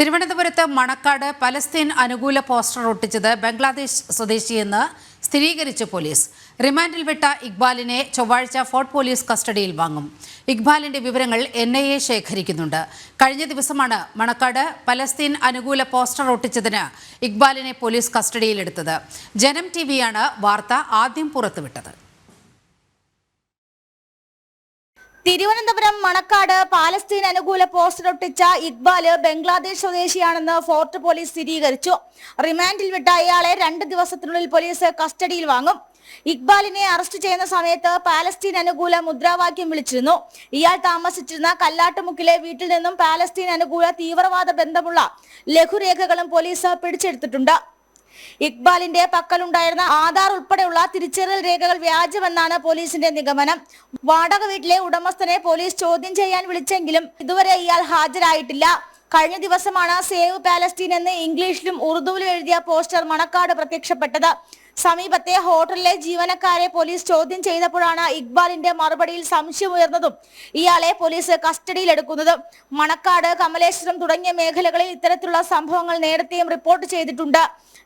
തിരുവനന്തപുരത്ത് മണക്കാട് പലസ്തീൻ അനുകൂല പോസ്റ്റർ ഒട്ടിച്ചത് ബംഗ്ലാദേശ് സ്വദേശിയെന്ന് സ്ഥിരീകരിച്ചു പോലീസ്. റിമാൻഡിൽ വിട്ട ഇക്ബാലിനെ ചൊവ്വാഴ്ച ഫോർട്ട് പോലീസ് കസ്റ്റഡിയിൽ വാങ്ങും. ഇക്ബാലിന്റെ വിവരങ്ങൾ NIA ശേഖരിക്കുന്നുണ്ട്. കഴിഞ്ഞ ദിവസമാണ് മണക്കാട് പലസ്തീൻ അനുകൂല പോസ്റ്റർ ഒട്ടിച്ചതിന് ഇക്ബാലിനെ പോലീസ് കസ്റ്റഡിയിലെടുത്തത്. ജനം TVയാണ് വാർത്ത ആദ്യം പുറത്തുവിട്ടത്. തിരുവനന്തപുരം മണക്കാട് പാലസ്തീൻ അനുകൂല പോസ്റ്റർ ഒട്ടിച്ച ഇക്ബാല് ബംഗ്ലാദേശ് സ്വദേശിയാണെന്ന് ഫോർട്ട് പോലീസ് സ്ഥിരീകരിച്ചു. റിമാൻഡിൽ വിട്ട ഇയാളെ 2 ദിവസത്തിനുള്ളിൽ പോലീസ് കസ്റ്റഡിയിൽ വാങ്ങും. ഇക്ബാലിനെ അറസ്റ്റ് ചെയ്യുന്ന സമയത്ത് പാലസ്തീൻ അനുകൂല മുദ്രാവാക്യം വിളിച്ചിരുന്നു. ഇയാൾ താമസിച്ചിരുന്ന കല്ലാട്ടുമുക്കിലെ വീട്ടിൽ നിന്നും പാലസ്തീൻ അനുകൂല തീവ്രവാദ ബന്ധമുള്ള ലഘുരേഖകളും പോലീസ് പിടിച്ചെടുത്തിട്ടുണ്ട്. ഇക്ബാലിന്റെ പക്കലുണ്ടായിരുന്ന ആധാർ ഉൾപ്പെടെയുള്ള തിരിച്ചറിയൽ രേഖകൾ വ്യാജമെന്നാണ് പോലീസിന്റെ നിഗമനം. വാടക വീട്ടിലെ ഉടമസ്ഥനെ പോലീസ് ചോദ്യം ചെയ്യാൻ വിളിച്ചെങ്കിലും ഇതുവരെ ഇയാൾ ഹാജരായിട്ടില്ല. കഴിഞ്ഞ ദിവസമാണ് സേവ് പാലസ്തീൻ എന്ന് ഇംഗ്ലീഷിലും ഉറുദുവിലും എഴുതിയ പോസ്റ്റർ മണക്കാട് പ്രത്യക്ഷപ്പെട്ടത്. സമീപത്തെ ഹോട്ടലിലെ ജീവനക്കാരെ പോലീസ് ചോദ്യം ചെയ്തപ്പോഴാണ് ഇക്ബാലിന്റെ മറുപടിയിൽ സംശയമുയർന്നതും ഇയാളെ പോലീസ് കസ്റ്റഡിയിലെടുക്കുന്നതും. മണക്കാട്, കമലേശ്വരം തുടങ്ങിയ മേഖലകളിൽ ഇത്തരത്തിലുള്ള സംഭവങ്ങൾ നേരത്തെയും റിപ്പോർട്ട് ചെയ്തിട്ടുണ്ട്.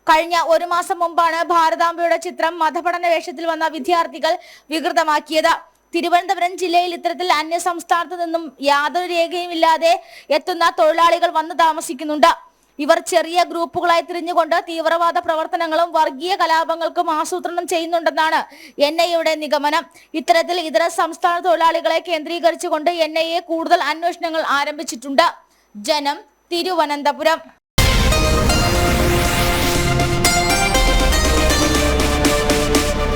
കഴിഞ്ഞ 1 മാസം മുമ്പാണ് ഭാരതാംബയുടെ ചിത്രം മതപഠന വേഷത്തിൽ വന്ന വിദ്യാർത്ഥികൾ വികൃതമാക്കിയത്. തിരുവനന്തപുരം ജില്ലയിൽ ഇത്തരത്തിൽ അന്യ സംസ്ഥാനത്ത് നിന്നും യാതൊരു രേഖയും ഇല്ലാതെ എത്തുന്ന തൊഴിലാളികൾ വന്ന് താമസിക്കുന്നുണ്ട്. ഇവർ ചെറിയ ഗ്രൂപ്പുകളായി തിരിഞ്ഞുകൊണ്ട് തീവ്രവാദ പ്രവർത്തനങ്ങളും വർഗീയ കലാപങ്ങൾക്കും ആസൂത്രണം ചെയ്യുന്നുണ്ടെന്നാണ് NIAയുടെ നിഗമനം. ഇത്തരത്തിൽ ഇതര സംസ്ഥാന തൊഴിലാളികളെ കേന്ദ്രീകരിച്ചുകൊണ്ട് NIA കൂടുതൽ അന്വേഷണങ്ങൾ ആരംഭിച്ചിട്ടുണ്ട്. ജനം, തിരുവനന്തപുരം.